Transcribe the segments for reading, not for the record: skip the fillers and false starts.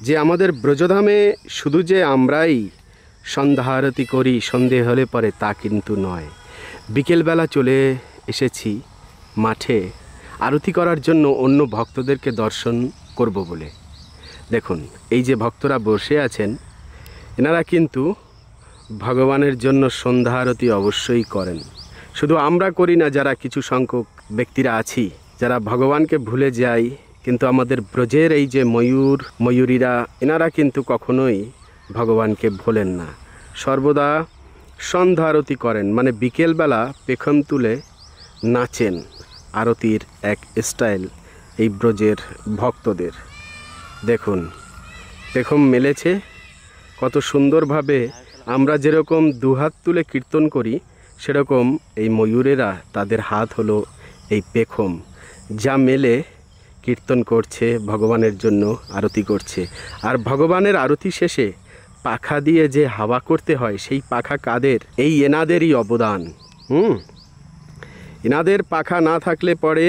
যে আমাদের ব্রজধামে শুধু যে আমরাই সন্ধ্যা আরতি করি সন্ধে হলে পরে তা কিন্তু নয়। বিকেলবেলা চলে এসেছি মাঠে আরতি করার জন্য অন্য ভক্তদেরকে দর্শন করব বলে। দেখুন এই যে ভক্তরা বসে আছেন, এনারা কিন্তু ভগবানের জন্য সন্ধ্যা আরতি অবশ্যই করেন। শুধু আমরা করি না, যারা কিছু সংখ্যক ব্যক্তিরা আছি যারা ভগবানকে ভুলে যাই, কিন্তু আমাদের ব্রজের এই যে ময়ূরীরা, এনারা কিন্তু কখনোই ভগবানকে ভোলেন না, সর্বদা সন্ধ্যা আরতি করেন। মানে বিকেলবেলা পেখম তুলে নাচেন। আরতির এক স্টাইল এই ব্রজের ভক্তদের। দেখুন পেখম মেলেছে কত সুন্দরভাবে। আমরা যেরকম দুহাত তুলে কীর্তন করি, সেরকম এই ময়ূরেরা তাদের হাত হলো এই পেখম, যা মেলে কীর্তন করছে, ভগবানের জন্য আরতি করছে। আর ভগবানের আরতি শেষে পাখা দিয়ে যে হাওয়া করতে হয়, সেই পাখা কাদের? এই এনাদেরই অবদান। এনাদের পাখা না থাকলে পরে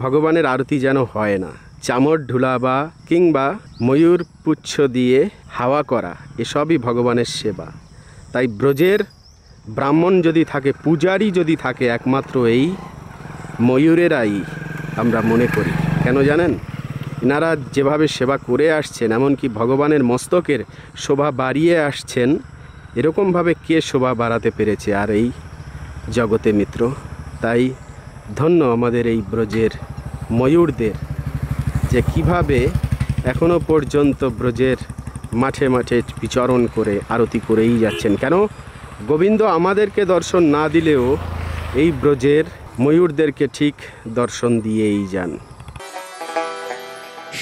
ভগবানের আরতি যেন হয় না। চামর ঢুলাবা কিংবা ময়ূর পুচ্ছ দিয়ে হাওয়া করা, এসবই ভগবানের সেবা। তাই ব্রজের ব্রাহ্মণ যদি থাকে, পূজারী যদি থাকে, একমাত্র এই ময়ূরেরাই আমরা মনে করি। কেন জানেন? এনারা যেভাবে সেবা করে আসছেন, এমনকি ভগবানের মস্তকের শোভা বাড়িয়ে আসছেন, এরকমভাবে কে শোভা বাড়াতে পেরেছে আর এই জগতে মিত্র? তাই ধন্য আমাদের এই ব্রজের ময়ূরদের, যে কিভাবে এখনো পর্যন্ত ব্রজের মাঠে মাঠে বিচরণ করে আরতি করেই যাচ্ছেন। কেন? গোবিন্দ আমাদেরকে দর্শন না দিলেও এই ব্রজের ময়ূরদেরকে ঠিক দর্শন দিয়েই যান।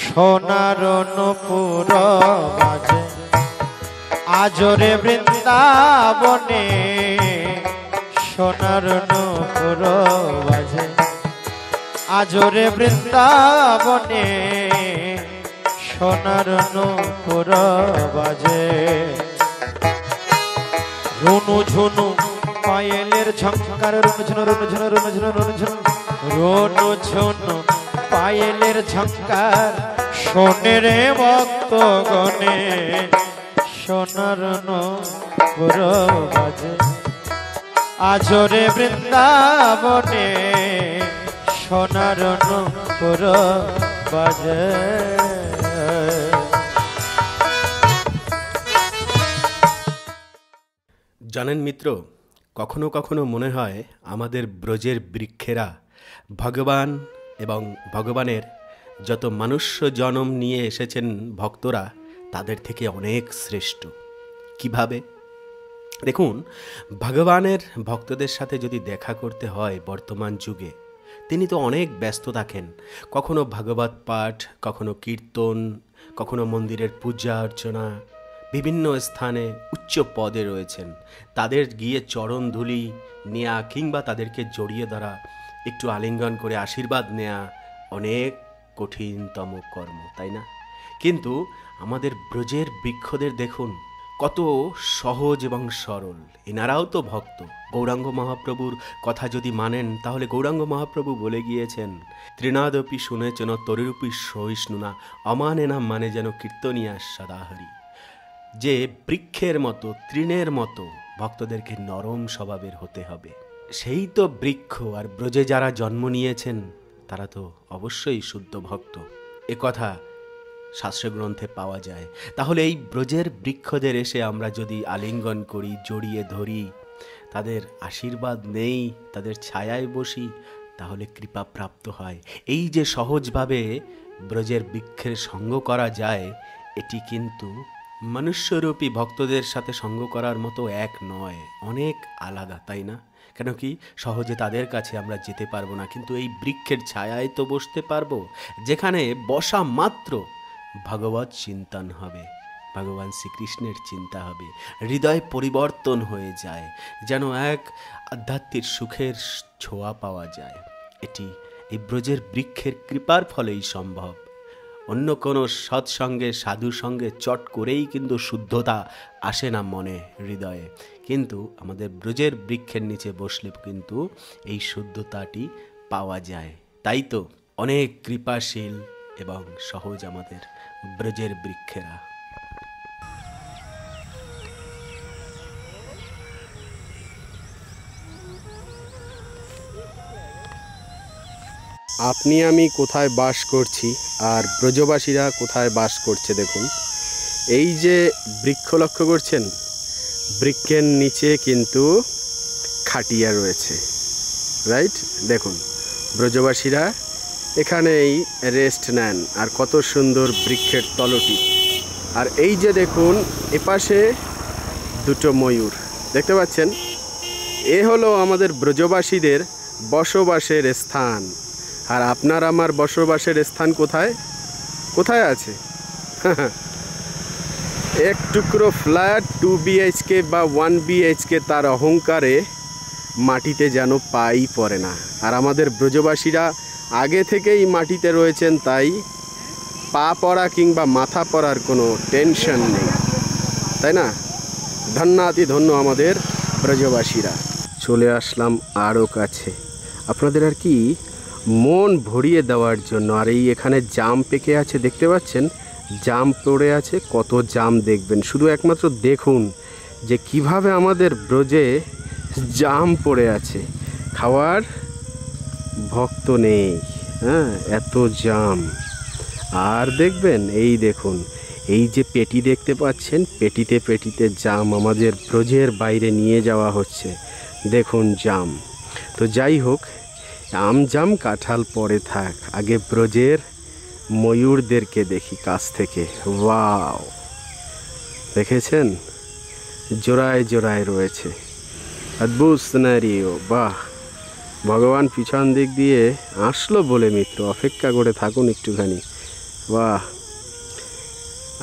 সোনার নূপুর বাজে আজরে বৃন্দাবনে, সোনার নূপুর বাজে আজরে বৃন্দাবনে, সোনার নূপুর বাজে। রুনু ঝুনু পায়েলের ঝংকার, রুনু ঝুনু রুনু ঝুনু রুনু ঝুনু রুনু ঝুনু রুনু ঝুনু পায়েলের ঝংকার, শোনে রে ভক্তগণে, সোনার নূপুর বাজে আজরে বৃন্দাবনে, সোনার নূপুর বাজে। জানেন মিত্র, কখনো কখনো মনে হয় আমাদের ব্রজের বৃক্ষেরা ভগবান এবং ভগবানের যত মনুষ্য জন্ম নিয়ে এসেছেন ভক্তরা, তাদের থেকে অনেক শ্রেষ্ঠ। কিভাবে? দেখুন, ভগবানের ভক্তদের সাথে যদি দেখা করতে হয় বর্তমান যুগে, তিনি তো অনেক ব্যস্ত থাকেন। কখনো ভাগবত পাঠ, কখনো কীর্তন, কখনো মন্দিরের পূজা অর্চনা, বিভিন্ন স্থানে উচ্চ পদে রয়েছেন। তাদের গিয়ে চরণ ধুলি নেয়া কিংবা তাদেরকে জড়িয়ে ধরা, একটু আলিঙ্গন করে আশীর্বাদ নেয়া অনেক কঠিনতম কর্ম, তাই না? কিন্তু আমাদের ব্রজের বৃক্ষদের দেখুন কত সহজ এবং সরল। এনারাও তো ভক্ত। গৌরাঙ্গ মহাপ্রভুর কথা যদি মানেন, তাহলে গৌরাঙ্গ মহাপ্রভু বলে গিয়েছেন, তৃণাদপি শুনেছেন তরিরূপী সহিষ্ণুনা অমানে নাম, মানে যেন কীর্তনিয়া সদাহরি। যে বৃক্ষের মতো, তৃণের মতো ভক্তদেরকে নরম স্বভাবের হতে হবে। সেই তো বৃক্ষ। আর ব্রজে যারা জন্ম নিয়েছেন তারা তো অবশ্যই শুদ্ধ ভক্ত, এ কথা শাস্ত্রগ্রন্থে পাওয়া যায়। তাহলে এই ব্রজের বৃক্ষদের এসে আমরা যদি আলিঙ্গন করি, জড়িয়ে ধরি, তাদের আশীর্বাদ নেই, তাদের ছায়ায় বসি, তাহলে কৃপা প্রাপ্ত হয়। এই যে সহজভাবে ব্রজের বৃক্ষের সঙ্গ করা যায়, এটি কিন্তু মনুষ্যরূপী ভক্তদের সাথে সঙ্গ করার মতো এক নয়, অনেক আলাদা, তাই না? কেন কি সহজে তাদের কাছে আমরা যেতে পারবো না, কিন্তু এই বৃক্ষের ছায়ায় তো বসতে পারবো, যেখানে বসা মাত্র ভগবত চিন্তন হবে, ভগবান শ্রীকৃষ্ণের চিন্তা হবে, হৃদয় পরিবর্তন হয়ে যায়, যেন এক আধ্যাত্মিক সুখের ছোঁয়া পাওয়া যায়। এটি এই ব্রজের বৃক্ষের কৃপার ফলেই সম্ভব। অন্য কোনো সৎসঙ্গে, সাধু সঙ্গে চট করেই কিন্তু শুদ্ধতা আসে না মনে, হৃদয়ে। কিন্তু আমাদের ব্রজের বৃক্ষের নিচে বসলে কিন্তু এই শুদ্ধতাটি পাওয়া যায়। তাই তো অনেক কৃপাশীল এবং সহজ আমাদের ব্রজের বৃক্ষেরা। আপনি আমি কোথায় বাস করছি আর ব্রজবাসীরা কোথায় বাস করছে দেখুন। এই যে বৃক্ষ লক্ষ্য করছেন, বৃক্ষের নিচে কিন্তু খাটিয়া রয়েছে, রাইট? দেখুন ব্রজবাসীরা এখানেই রেস্ট নেন। আর কত সুন্দর বৃক্ষের তলটি। আর এই যে দেখুন এপাশে দুটো ময়ূর দেখতে পাচ্ছেন, এ হলো আমাদের ব্রজবাসীদের বসবাসের স্থান। আর আপনার আমার বসবাসের স্থান কোথায় কোথায় আছে? এক টুকরো ফ্ল্যাট 2 BHK বা 1 BHK, তার অহংকারে মাটিতে যেন পাই পড়ে না। আর আমাদের ব্রজবাসীরা আগে থেকেই মাটিতে রয়েছেন, তাই পা পড়া কিংবা মাথা পড়ার কোনো টেনশন নেই, তাই না? ধন্যাতি ধন্য আমাদের ব্রজবাসীরা। চলে আসলাম আরও কাছে আপনাদের আর কি মন ভরিয়ে দেওয়ার জন্য। আর এই এখানে জাম পেকে আছে দেখতে পাচ্ছেন, জাম পড়ে আছে, কত জাম দেখবেন। শুধু একমাত্র দেখুন যে কিভাবে আমাদের ব্রজে জাম পড়ে আছে, খাওয়ার ভক্ত নেই, হ্যাঁ, এত জাম। আর দেখবেন এই দেখুন এই যে পেটি দেখতে পাচ্ছেন, পেটিতে পেটিতে জাম আমাদের ব্রজের বাইরে নিয়ে যাওয়া হচ্ছে। দেখুন জাম। তো যাই হোক, আম জাম কাঁঠাল পরে থাক, আগে ব্রজের ময়ূরদেরকে দেখি কাছ থেকে। ওয়াও, দেখেছেন জোড়ায় জোড়ায় রয়েছে, অদ্ভুত সিনারিও। বাহ, ভগবান পিছন দিক দিয়ে আসলো বলে মিত্র, অপেক্ষা করে থাকুন একটুখানি। বাহ।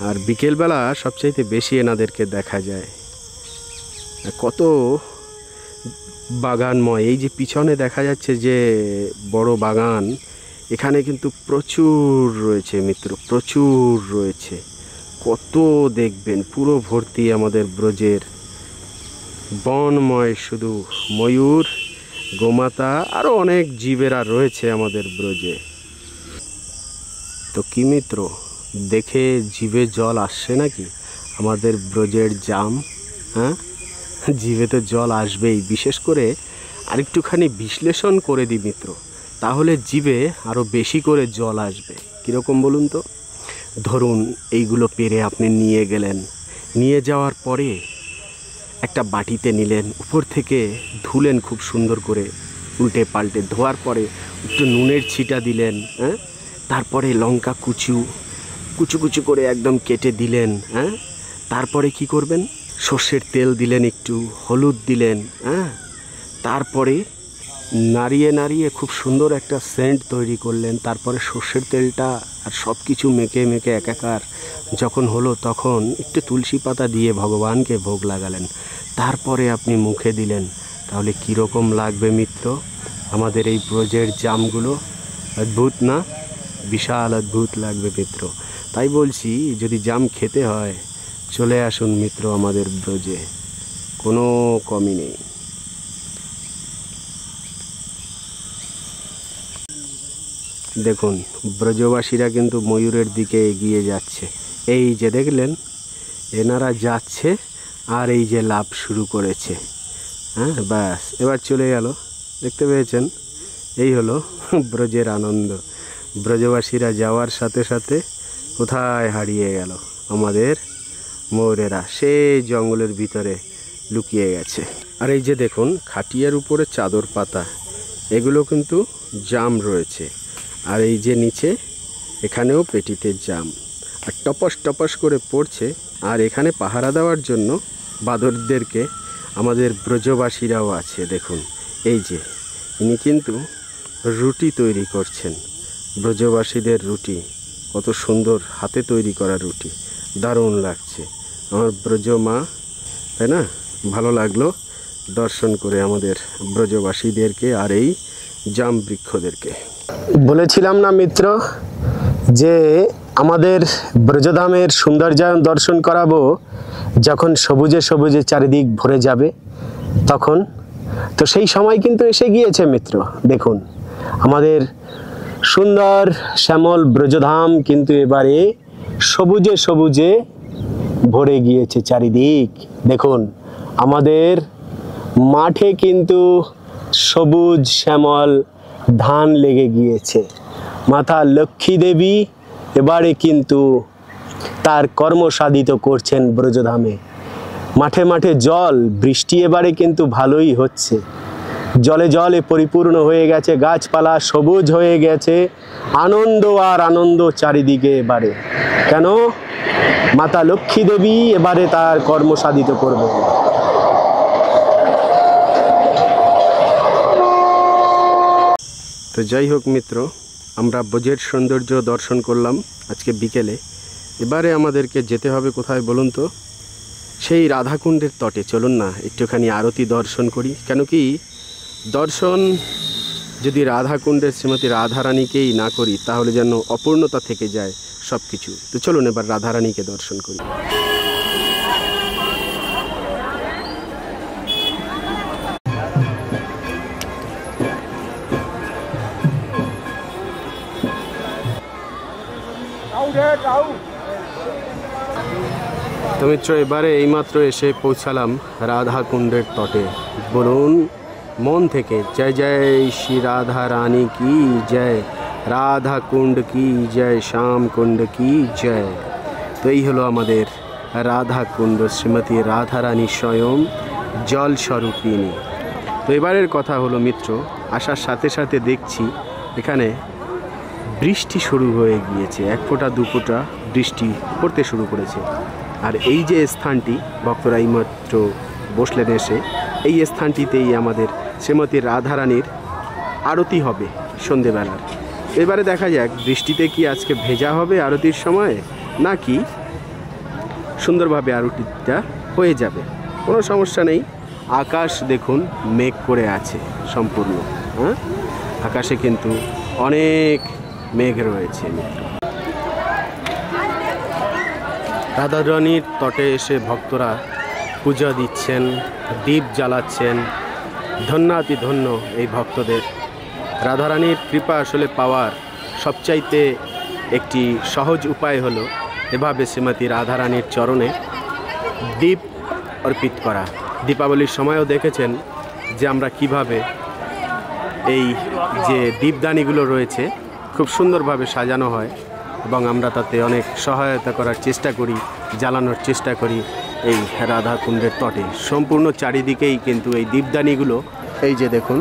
আর বিকেলবেলা সবচাইতে বেশি এনাদেরকে দেখা যায়, কত বাগানময়। এই যে পিছনে দেখা যাচ্ছে যে বড় বাগান, এখানে কিন্তু প্রচুর রয়েছে মিত্র, প্রচুর রয়েছে। কত দেখবেন, পুরো ভর্তি আমাদের ব্রজের বনময়, শুধু ময়ূর, গোমাতা, আরও অনেক জীবেরা রয়েছে আমাদের ব্রজে। তো কি মিত্র, দেখে জিভে জল আসছে নাকি আমাদের ব্রজের জাম? হ্যাঁ, জিভে তো জল আসবেই। বিশেষ করে আরেকটুখানি বিশ্লেষণ করে দিই মিত্র, তাহলে জিভে আরও বেশি করে জল আসবে। কীরকম বলুন তো? ধরুন এইগুলো পেরে আপনি নিয়ে গেলেন, নিয়ে যাওয়ার পরে একটা বাটিতে নিলেন, উপর থেকে ধুলেন খুব সুন্দর করে, উল্টে পাল্টে ধোয়ার পরে একটু নুনের ছিটা দিলেন, হ্যাঁ, তারপরে লঙ্কা কুচু কুচু করে একদম কেটে দিলেন, হ্যাঁ, তারপরে কি করবেন, সর্ষের তেল দিলেন, একটু হলুদ দিলেন, হ্যাঁ, তারপরে নাড়িয়ে নাড়িয়ে খুব সুন্দর একটা সেন্ট তৈরি করলেন। তারপরে সর্ষের তেলটা আর সব কিছু মেখে মেখে একাকার যখন হলো, তখন একটু তুলসী পাতা দিয়ে ভগবানকে ভোগ লাগালেন, তারপরে আপনি মুখে দিলেন। তাহলে কীরকম লাগবে মিত্র আমাদের এই ব্রজের জামগুলো? অদ্ভুত না? বিশাল অদ্ভুত লাগবে মিত্র। তাই বলছি, যদি জাম খেতে হয় চলে আসুন মিত্র আমাদের ব্রজে, কোনো কমই নেই। দেখুন ব্রজবাসীরা কিন্তু ময়ূরের দিকে এগিয়ে যাচ্ছে। এই যে দেখলেন, এনারা যাচ্ছে আর এই যে লাভ শুরু করেছে। হ্যাঁ, ব্যাস এবার চলে গেল। দেখতে পেয়েছেন, এই হলো ব্রজের আনন্দ। ব্রজবাসীরা যাওয়ার সাথে সাথে কোথায় হারিয়ে গেল আমাদের ময়ূরেরা, সেই জঙ্গলের ভিতরে লুকিয়ে গেছে। আর এই যে দেখুন খাটিয়ার উপরে চাদর পাতা, এগুলো কিন্তু জাম রয়েছে। আর এই যে নিচে এখানেও পেটিতে জাম, আর টপস টপস করে পড়ছে। আর এখানে পাহারা দেওয়ার জন্য বাঁদরদেরকে আমাদের ব্রজবাসীরাও আছে। দেখুন এই যে ইনি কিন্তু রুটি তৈরি করছেন, ব্রজবাসীদের রুটি, কত সুন্দর হাতে তৈরি করা রুটি, দারুণ লাগছে আমার ব্রজ মা, তাই না? ভালো লাগলো দর্শন করে আমাদের ব্রজবাসীদেরকে আর এই জাম বৃক্ষদেরকে। বলেছিলাম না মিত্র যে আমাদের ব্রজধামের সৌন্দর্যায়ন দর্শন করাবো যখন সবুজে সবুজে চারিদিক ভরে যাবে তখন। তো সেই সময় কিন্তু এসে গিয়েছে মিত্র। দেখুন আমাদের সুন্দর শ্যামল ব্রজধাম কিন্তু এবারে সবুজে সবুজে ভরে গিয়েছে চারিদিক। দেখুন আমাদের মাঠে কিন্তু সবুজ শ্যামল ধান লেগে গিয়েছে। মাতা লক্ষ্মী দেবী এবারে কিন্তু তার কর্ম সাধিত করছেন ব্রজধামে। মাঠে মাঠে জল, বৃষ্টি এবারে কিন্তু ভালোই হচ্ছে, জলে জলে পরিপূর্ণ হয়ে গেছে, গাছপালা সবুজ হয়ে গেছে, আনন্দ আর আনন্দ চারিদিকে এবারে। কেন? মাতা লক্ষ্মী দেবী এবারে তার কর্ম সাধিত করবে। তো যাই হোক মিত্র, আমরা ব্রজের সৌন্দর্য দর্শন করলাম আজকে বিকেলে। এবারে আমাদেরকে যেতে হবে কোথায় বলুন তো? সেই রাধাকুণ্ডের তটে চলুন না, একটুখানি আরতি দর্শন করি। কেন কি দর্শন যদি রাধাকুণ্ডের শ্রীমতী রাধারানীকেই না করি তাহলে যেন অপূর্ণতা থেকে যায় সব কিছু। তো চলুন এবার রাধারানীকে দর্শন করি। তো মিত্র, এবারে এইমাত্র এসে পৌঁছালাম রাধাকুণ্ডের তটে। বলুন মন থেকে জয় জয় শ্রী রাধা রানী কি জয়, রাধা কুণ্ড কি জয়, শ্যাম কুণ্ড কি জয়। তো এই হলো আমাদের রাধা কুণ্ড, শ্রীমতী রাধা রানী স্বয়ং জল স্বরূপিণী। তো এবারের কথা হলো মিত্র, আসার সাথে সাথে দেখছি এখানে বৃষ্টি শুরু হয়ে গিয়েছে, এক ফোঁটা দু ফোঁটা বৃষ্টি পড়তে শুরু করেছে। আর এই যে স্থানটি ভক্তরা এইমাত্র বসলেন এসে, এই স্থানটিতেই আমাদের শ্রীমতী রাধারানীর আরতি হবে সন্ধেবেলার। এবারে দেখা যাক বৃষ্টিতে কি আজকে ভেজা হবে আরতির সময়, নাকি সুন্দরভাবে আরতিটা হয়ে যাবে। কোনো সমস্যা নেই। আকাশ দেখুন মেঘ করে আছে সম্পূর্ণ, হ্যাঁ আকাশে কিন্তু অনেক মেঘ রয়েছে। রাধারানীর তটে এসে ভক্তরা পূজা দিচ্ছেন, দীপ জ্বালাচ্ছেন। ধন্যাতি ধন্য এই ভক্তদের। রাধারানীর কৃপা আসলে পাওয়ার সবচাইতে একটি সহজ উপায় হলো এভাবে শ্রীমতী রাধারানীর চরণে দীপ অর্পিত করা। দীপাবলির সময়ও দেখেছেন যে আমরা কিভাবে এই যে দীপদানিগুলো রয়েছে খুব সুন্দরভাবে সাজানো হয় এবং আমরা তাতে অনেক সহায়তা করার চেষ্টা করি, জ্বালানোর চেষ্টা করি এই রাধাকুণ্ডের তটে। সম্পূর্ণ চারিদিকেই কিন্তু এই দীপদানিগুলো এই যে দেখুন,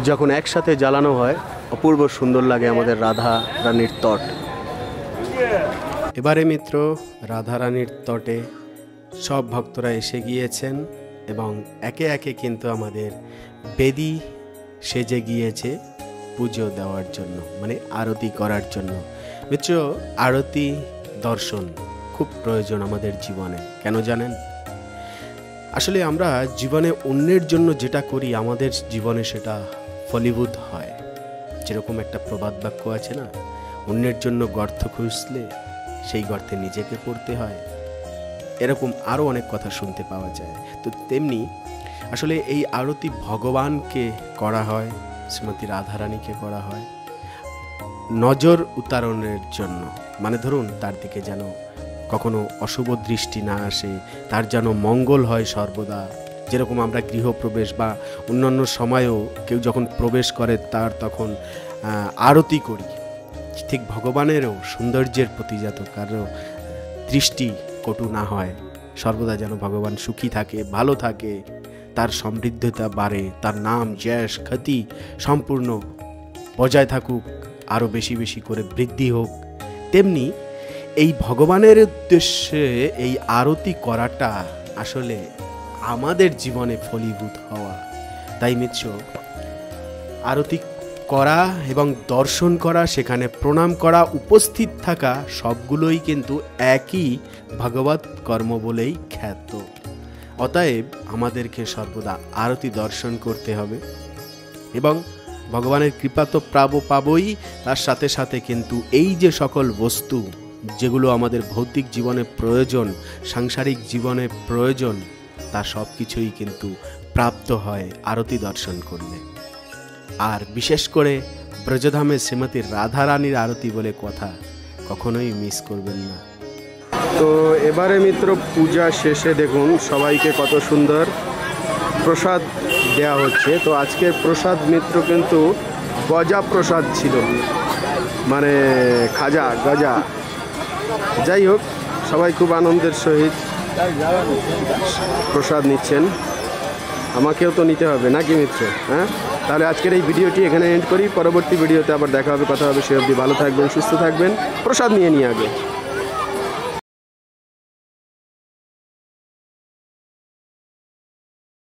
যখন একসাথে জ্বালানো হয় অপূর্ব সুন্দর লাগে আমাদের রাধা রানীর তট। এবারে মিত্র রাধারানীর তটে সব ভক্তরা এসে গিয়েছেন এবং একে একে কিন্তু আমাদের বেদি সেজে গিয়েছে পুজো দেওয়ার জন্য, মানে আরতি করার জন্য। মিত্র, আরতি দর্শন খুব প্রয়োজন আমাদের জীবনে। কেন জানেন? আসলে আমরা জীবনে অন্যের জন্য যেটা করি আমাদের জীবনে সেটা ফলীভূত হয়। যেরকম একটা প্রবাদ বাক্য আছে না, অন্যের জন্য গর্ত খুঁজলে সেই গর্তে নিজেকে পড়তে হয়। এরকম আরও অনেক কথা শুনতে পাওয়া যায়। তো তেমনি আসলে এই আরতি ভগবানকে করা হয়, শ্রীমতী রাধারানীকে করা হয় নজর উত্তরণের জন্য। মানে ধরুন তার দিকে যেন কখনো অশুভ দৃষ্টি না আসে, তার যেন মঙ্গল হয় সর্বদা। যেরকম আমরা গৃহপ্রবেশ বা অন্যান্য সময়েও কেউ যখন প্রবেশ করে তার তখন আরতি করি, ঠিক ভগবানেরও সৌন্দর্যের প্রতি যাতে কারো দৃষ্টি কটু না হয়, সর্বদা যেন ভগবান সুখী থাকে, ভালো থাকে, তার সমৃদ্ধতা বাড়ে, তার নাম যশ খ্যাতি সম্পূর্ণ বজায় থাকুক, আরও বেশি বেশি করে বৃদ্ধি হোক। তেমনি এই ভগবানের উদ্দেশ্যে এই আরতি করাটা আসলে আমাদের জীবনে ফলীভূত হওয়া। তাই মিত্র, আরতি করা এবং দর্শন করা, সেখানে প্রণাম করা, উপস্থিত থাকা সবগুলোই কিন্তু একই ভগবত কর্ম বলেই খ্যাত। অতএব আমাদেরকে সর্বদা আরতি দর্শন করতে হবে এবং ভগবানের কৃপা তো পাবই, তার সাথে সাথে কিন্তু এই যে সকল বস্তু যেগুলো আমাদের ভৌতিক জীবনে প্রয়োজন, সাংসারিক জীবনে প্রয়োজন, তা সব কিছুই কিন্তু প্রাপ্ত হয় আরতি দর্শন করলে। আর বিশেষ করে ব্রজধামে শ্রীমতী রাধারানীর আরতি বলে কথা, কখনোই মিস করবেন না। তো এবারে মিত্র পূজা শেষে দেখুন সবাইকে কত সুন্দর প্রসাদ দেয়া হচ্ছে। তো আজকের প্রসাদ মিত্র কিন্তু গজা প্রসাদ ছিল, মানে খাজা গজা। যাই হোক, সবাই খুব আনন্দের সহিত প্রসাদ নিচ্ছেন। আমাকেও তো নিতে হবে নাকি মিত্র? হ্যাঁ, তাহলে আজকের এই ভিডিওটি এখানে এন্ড করি। পরবর্তী ভিডিওতে আবার দেখা হবে, কথা হবে। সে অবধি ভালো থাকবেন, সুস্থ থাকবেন, প্রসাদ নিয়ে আগে।